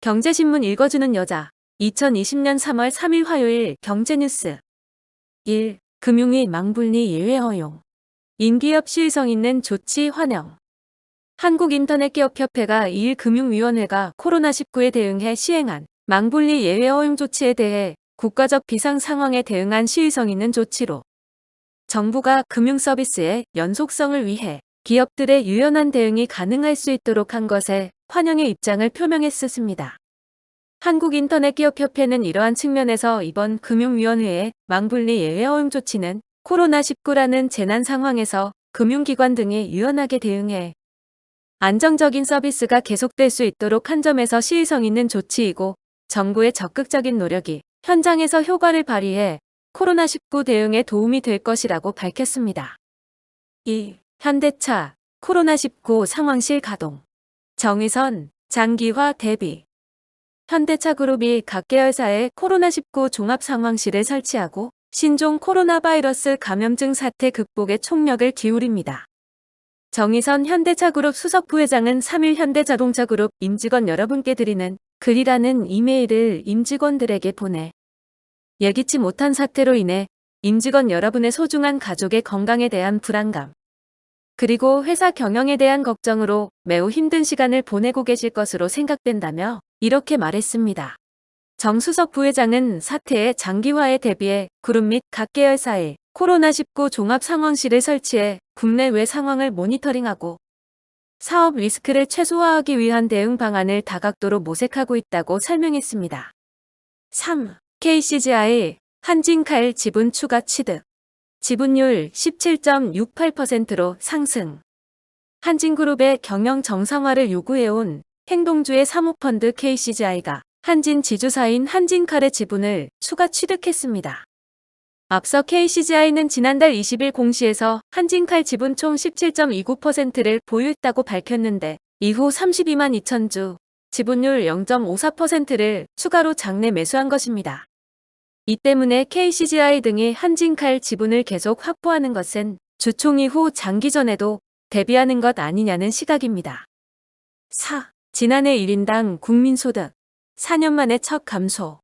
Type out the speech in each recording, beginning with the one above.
경제신문 읽어주는 여자 2020년 3월 3일 화요일 경제뉴스 1. 금융위 망분리 예외 허용. 인기업 시의성 있는 조치 환영. 한국인터넷기업협회가 2일 금융위원회가 코로나19에 대응해 시행한 망분리 예외 허용 조치에 대해 국가적 비상 상황에 대응한 시의성 있는 조치로 정부가 금융서비스의 연속성을 위해 기업들의 유연한 대응이 가능할 수 있도록 한 것에 환영의 입장을 표명했습니다. 한국인터넷기업협회는 이러한 측면에서 이번 금융위원회의 망분리 예외 허용 조치는 코로나19라는 재난 상황에서 금융기관 등이 유연하게 대응해 안정적인 서비스가 계속될 수 있도록 한 점에서 시의성 있는 조치이고 정부의 적극적인 노력이 현장에서 효과를 발휘해 코로나19 대응에 도움이 될 것이라고 밝혔습니다. 2. 현대차 코로나19 상황실 가동. 정의선 장기화 대비. 현대차그룹이 각 계열사에 코로나19 종합상황실을 설치하고 신종 코로나 바이러스 감염증 사태 극복에 총력을 기울입니다. 정의선 현대차그룹 수석부회장은 3일 현대자동차그룹 임직원 여러분께 드리는 글이라는 이메일을 임직원들에게 보내 예기치 못한 사태로 인해 임직원 여러분의 소중한 가족의 건강에 대한 불안감 그리고 회사 경영에 대한 걱정으로 매우 힘든 시간을 보내고 계실 것으로 생각된다며 이렇게 말했습니다. 정 수석 부회장은 사태의 장기화에 대비해 그룹 및 각 계열사에 코로나19 종합상황실을 설치해 국내외 상황을 모니터링하고 사업 리스크를 최소화하기 위한 대응 방안을 다각도로 모색하고 있다고 설명했습니다. 3. KCGI 한진칼 지분 추가 취득. 지분율 17.68%로 상승. 한진그룹의 경영 정상화를 요구해온 행동주의 사모펀드 KCGI가 한진 지주사인 한진칼의 지분을 추가 취득했습니다. 앞서 KCGI는 지난달 20일 공시에서 한진칼 지분 총 17.29%를 보유했다고 밝혔는데 이후 32만 2천 지분율 0.54%를 추가로 장내 매수한 것입니다. 이 때문에 KCGI 등이 한진칼 지분을 계속 확보하는 것은 주총 이후 장기전에도 대비하는 것 아니냐는 시각입니다. 4. 지난해 1인당 국민소득 4년 만에 첫 감소.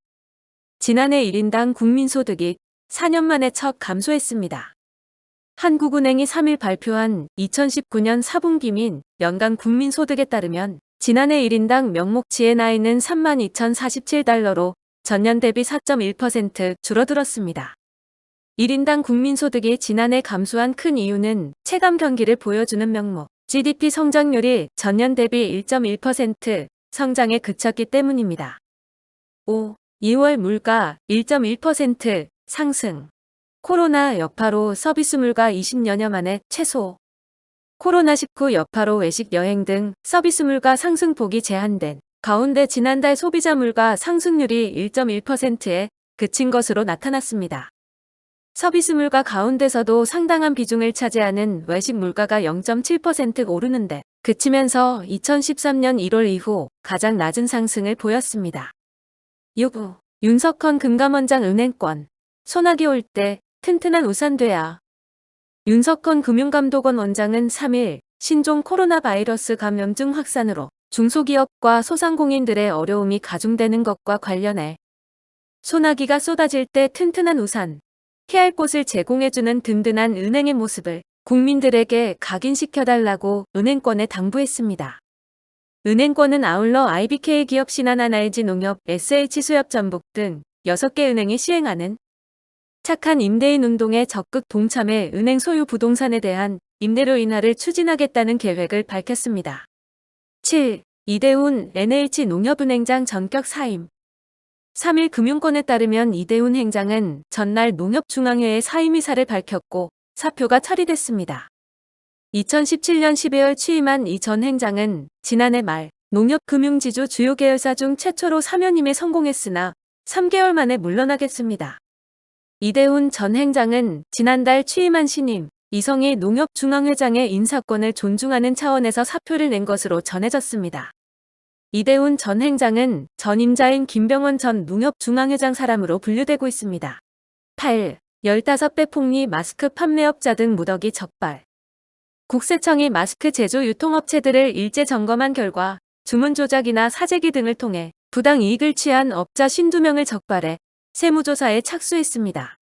지난해 1인당 국민소득이 4년 만에 첫 감소했습니다. 한국은행이 3일 발표한 2019년 4분기 민 연간 국민소득에 따르면 지난해 1인당 명목치의 나이는 32,047달러로 전년 대비 4.1% 줄어들었습니다. 1인당 국민소득이 지난해 감소한 큰 이유는 체감 경기를 보여주는 명목 GDP 성장률이 전년 대비 1.1% 성장에 그쳤기 때문입니다. 5. 2월 물가 1.1% 상승. 코로나 여파로 서비스 물가 20여년 만에 최소. 코로나19 여파로 외식 여행 등 서비스 물가 상승폭이 제한된 가운데 지난달 소비자 물가 상승률이 1.1%에 그친 것으로 나타났습니다. 서비스 물가 가운데서도 상당한 비중을 차지하는 외식 물가가 0.7% 오르는데 그치면서 2013년 1월 이후 가장 낮은 상승을 보였습니다. 6. 윤석헌 금감원장 은행권. 소나기 올 때 튼튼한 우산 돼야. 윤석헌 금융감독원 원장은 3일 신종 코로나 바이러스 감염증 확산으로 중소기업과 소상공인들의 어려움이 가중되는 것과 관련해 소나기가 쏟아질 때 튼튼한 우산, 피할 곳을 제공해주는 든든한 은행의 모습을 국민들에게 각인시켜달라고 은행권에 당부했습니다. 은행권은 아울러 IBK 기업 신한한 LG농협 SH수협전북 등 6개 은행이 시행하는 착한 임대인 운동에 적극 동참해 은행 소유 부동산에 대한 임대료 인하를 추진하겠다는 계획을 밝혔습니다. 7. 이대훈 NH농협은행장 전격 사임. 3일 금융권에 따르면 이대훈 행장은 전날 농협중앙회의 사임 의사를 밝혔고 사표가 처리됐습니다. 2017년 12월 취임한 이 전 행장은 지난해 말 농협금융지주 주요 계열사 중 최초로 사면임에 성공했으나 3개월 만에 물러나겠습니다. 이대훈 전 행장은 지난달 취임한 신임 이성희 농협중앙회장의 인사권을 존중하는 차원에서 사표를 낸 것으로 전해졌습니다. 이대훈 전 행장은 전임자인 김병원 전 농협중앙회장 사람으로 분류되고 있습니다. 8. 15배 폭리 마스크 판매업자 등 무더기 적발. 국세청이 마스크 제조 유통업체들을 일제 점검한 결과 주문 조작이나 사재기 등을 통해 부당 이익을 취한 업자 52명을 적발해 세무조사에 착수했습니다.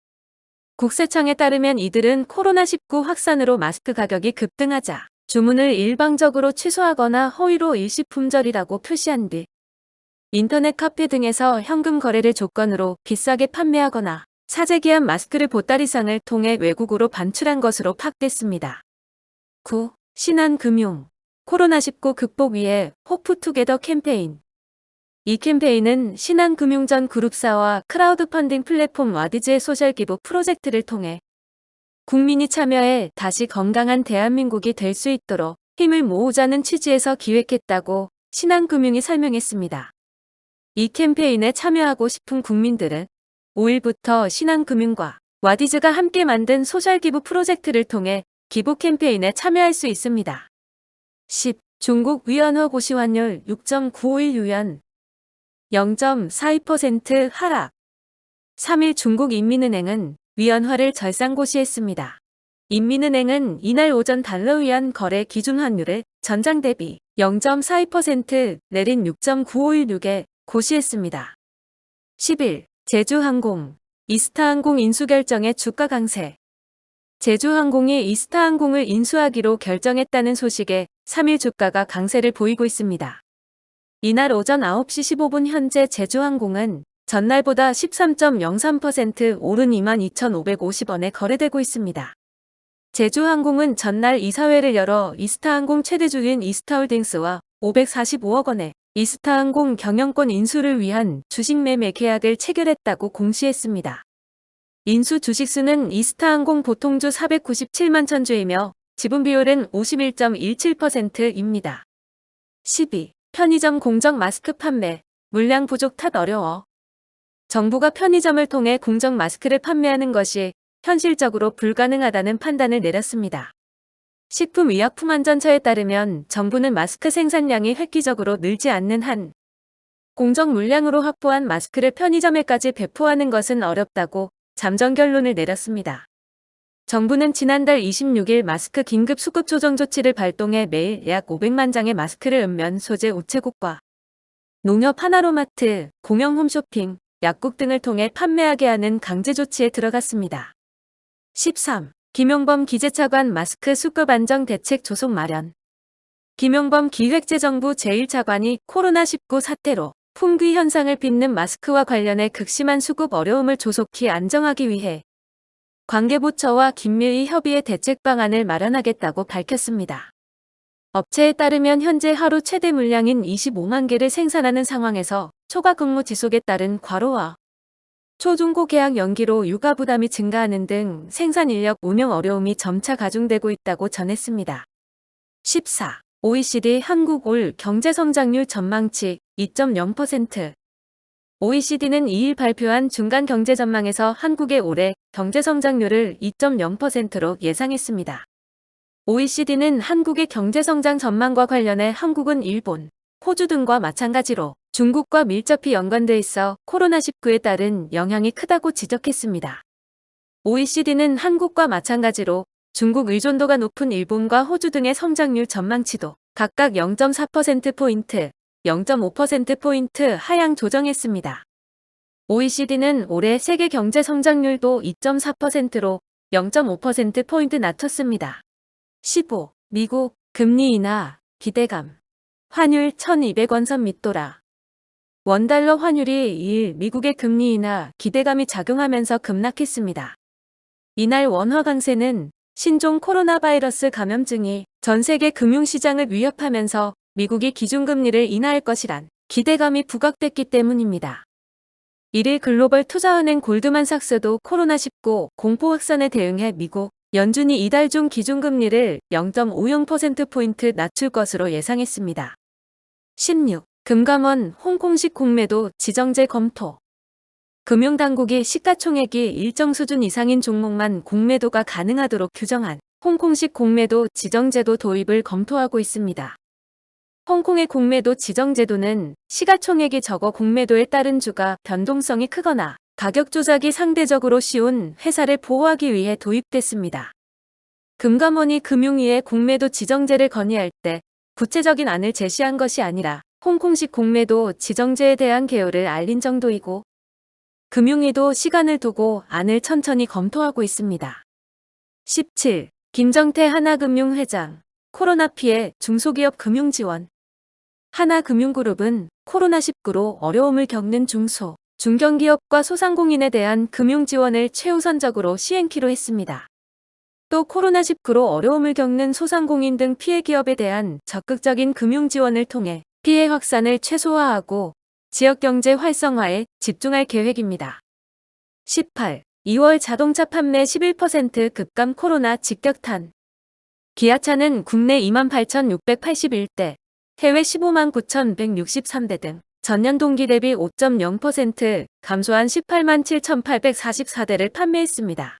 국세청에 따르면 이들은 코로나19 확산으로 마스크 가격이 급등하자 주문을 일방적으로 취소하거나 허위로 일시품절이라고 표시한 뒤 인터넷 카페 등에서 현금 거래를 조건으로 비싸게 판매하거나 사재기한 마스크를 보따리상을 통해 외국으로 반출한 것으로 파악됐습니다. 9. 신한금융 코로나19 극복 위해 호프투게더 캠페인. 이 캠페인은 신한금융전 그룹사와 크라우드 펀딩 플랫폼 와디즈의 소셜 기부 프로젝트를 통해 국민이 참여해 다시 건강한 대한민국이 될 수 있도록 힘을 모으자는 취지에서 기획했다고 신한금융이 설명했습니다. 이 캠페인에 참여하고 싶은 국민들은 5일부터 신한금융과 와디즈가 함께 만든 소셜 기부 프로젝트를 통해 기부 캠페인에 참여할 수 있습니다. 10. 중국 위안화 고시환율 6.951유연 0.42% 하락. 3일 중국인민은행은 위안화를 절상고시했습니다. 인민은행은 이날 오전 달러 위안 거래 기준 환율을 전장 대비 0.42% 내린 6.9516에 고시했습니다. 10일 제주항공, 이스타항공 인수 결정의 주가 강세. 제주항공이 이스타항공을 인수하기로 결정했다는 소식에 3일 주가가 강세를 보이고 있습니다. 이날 오전 9시 15분 현재 제주항공은 전날보다 13.03% 오른 22,550원에 거래되고 있습니다. 제주항공은 전날 이사회를 열어 이스타항공 최대주주인 이스타홀딩스와 545억 원의 이스타항공 경영권 인수를 위한 주식 매매 계약을 체결했다고 공시했습니다. 인수 주식수는 이스타항공 보통주 497만 천주이며 지분 비율은 51.17%입니다. 12. 편의점 공정 마스크 판매, 물량 부족 탓 어려워. 정부가 편의점을 통해 공정 마스크를 판매하는 것이 현실적으로 불가능하다는 판단을 내렸습니다. 식품의약품안전처에 따르면 정부는 마스크 생산량이 획기적으로 늘지 않는 한 공정 물량으로 확보한 마스크를 편의점에까지 배포하는 것은 어렵다고 잠정 결론을 내렸습니다. 정부는 지난달 26일 마스크 긴급 수급 조정 조치를 발동해 매일 약 500만 장의 마스크를 읍면 소재 우체국과 농협 하나로마트, 공영 홈쇼핑, 약국 등을 통해 판매하게 하는 강제 조치에 들어갔습니다. 13. 김용범 기재차관 마스크 수급 안정 대책 조속 마련. 김용범 기획재정부 제1차관이 코로나19 사태로 품귀 현상을 빚는 마스크와 관련해 극심한 수급 어려움을 조속히 안정하기 위해 관계부처와 긴밀히 협의해 대책 방안을 마련하겠다고 밝혔습니다. 업체에 따르면 현재 하루 최대 물량인 25만 개를 생산하는 상황에서 초과 근무 지속에 따른 과로와 초중고 계약 연기로 육아 부담이 증가하는 등 생산 인력 운영 어려움이 점차 가중되고 있다고 전했습니다. 14. OECD 한국 올 경제성장률 전망치 2.0%. OECD는 2일 발표한 중간 경제 전망에서 한국의 올해 경제 성장률을 2.0%로 예상했습니다. OECD는 한국의 경제 성장 전망과 관련해 한국은 일본, 호주 등과 마찬가지로 중국과 밀접히 연관돼 있어 코로나19에 따른 영향이 크다고 지적했습니다. OECD는 한국과 마찬가지로 중국 의존도가 높은 일본과 호주 등의 성장률 전망치도 각각 0.4%포인트, 0.5%포인트 하향 조정했습니다. OECD는 올해 세계 경제 성장률도 2.4%로 0.5%포인트 낮췄습니다. 15. 미국 금리 인하 기대감. 환율 1200원 선 밑돌아. 원달러 환율이 2일 미국의 금리 인하 기대감이 작용하면서 급락했습니다. 이날 원화 강세는 신종 코로나 바이러스 감염증이 전 세계 금융시장을 위협하면서 미국이 기준금리를 인하할 것이란 기대감이 부각됐기 때문입니다. 1일 글로벌 투자은행 골드만삭스도 코로나19 공포 확산에 대응해 미국 연준이 이달 중 기준금리를 0.50%포인트 낮출 것으로 예상했습니다. 16. 금감원 홍콩식 공매도 지정제 검토. 금융당국이 시가총액이 일정 수준 이상인 종목만 공매도가 가능하도록 규정한 홍콩식 공매도 지정제도 도입을 검토하고 있습니다. 홍콩의 공매도 지정제도는 시가총액이 적어 공매도에 따른 주가 변동성이 크거나 가격 조작이 상대적으로 쉬운 회사를 보호하기 위해 도입됐습니다. 금감원이 금융위에 공매도 지정제를 건의할 때 구체적인 안을 제시한 것이 아니라 홍콩식 공매도 지정제에 대한 개요를 알린 정도이고 금융위도 시간을 두고 안을 천천히 검토하고 있습니다. 17. 김정태 하나금융회장 코로나 피해 중소기업 금융 지원. 하나금융그룹은 코로나19로 어려움을 겪는 중소, 중견기업과 소상공인에 대한 금융 지원을 최우선적으로 시행키로 했습니다. 또 코로나19로 어려움을 겪는 소상공인 등 피해 기업에 대한 적극적인 금융 지원을 통해 피해 확산을 최소화하고 지역경제 활성화에 집중할 계획입니다. 18. 2월 자동차 판매 11% 급감 코로나 직격탄. 기아차는 국내 28,681대, 해외 15만 9,163대 등 전년 동기 대비 5.0% 감소한 18만 7,844대를 판매했습니다.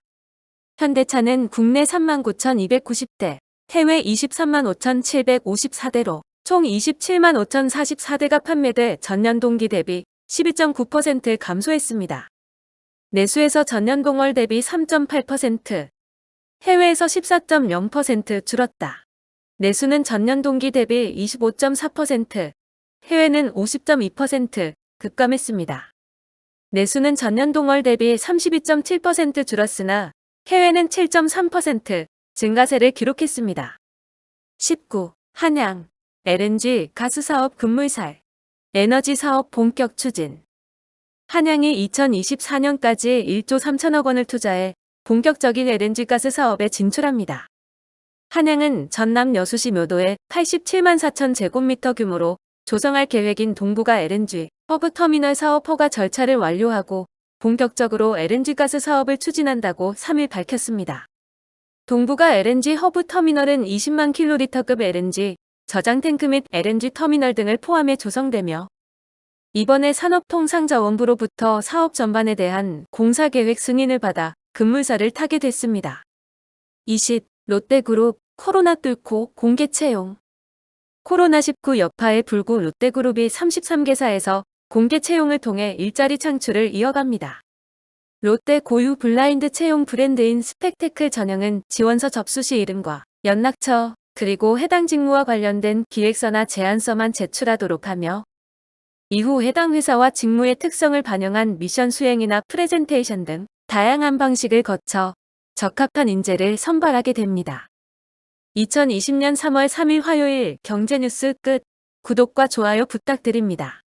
현대차는 국내 3만 9,290대, 해외 23만 5,754대로 총 27만 5,044대가 판매돼 전년 동기 대비 12.9% 감소했습니다. 내수에서 전년 동월 대비 3.8%, 해외에서 14.0% 줄었다. 내수는 전년 동기 대비 25.4%, 해외는 50.2% 급감했습니다. 내수는 전년 동월 대비 32.7% 줄었으나 해외는 7.3% 증가세를 기록했습니다. 19. 한양 LNG 가스사업 급물살, 에너지 사업 본격 추진. 한양이 2024년까지 1조 3천억 원을 투자해 본격적인 LNG 가스 사업에 진출합니다. 한양은 전남 여수시 묘도에 87만 4천 제곱미터 규모로 조성할 계획인 동부가 LNG 허브 터미널 사업 허가 절차를 완료하고 본격적으로 LNG 가스 사업을 추진한다고 3일 밝혔습니다. 동부가 LNG 허브 터미널은 20만 킬로리터급 LNG 저장 탱크 및 LNG 터미널 등을 포함해 조성되며 이번에 산업통상자원부로부터 사업 전반에 대한 공사 계획 승인을 받아 급물살을 타게 됐습니다. 20. 롯데그룹 코로나 뚫고 공개 채용. 코로나19 여파에 불구 롯데그룹이 33개사에서 공개 채용을 통해 일자리 창출을 이어갑니다. 롯데 고유 블라인드 채용 브랜드인 스펙테클 전형은 지원서 접수 시 이름과 연락처 그리고 해당 직무와 관련된 기획서나 제안서만 제출하도록 하며 이후 해당 회사와 직무의 특성을 반영한 미션 수행이나 프레젠테이션 등 다양한 방식을 거쳐 적합한 인재를 선발하게 됩니다. 2020년 3월 3일 화요일 경제뉴스 끝. 구독과 좋아요 부탁드립니다.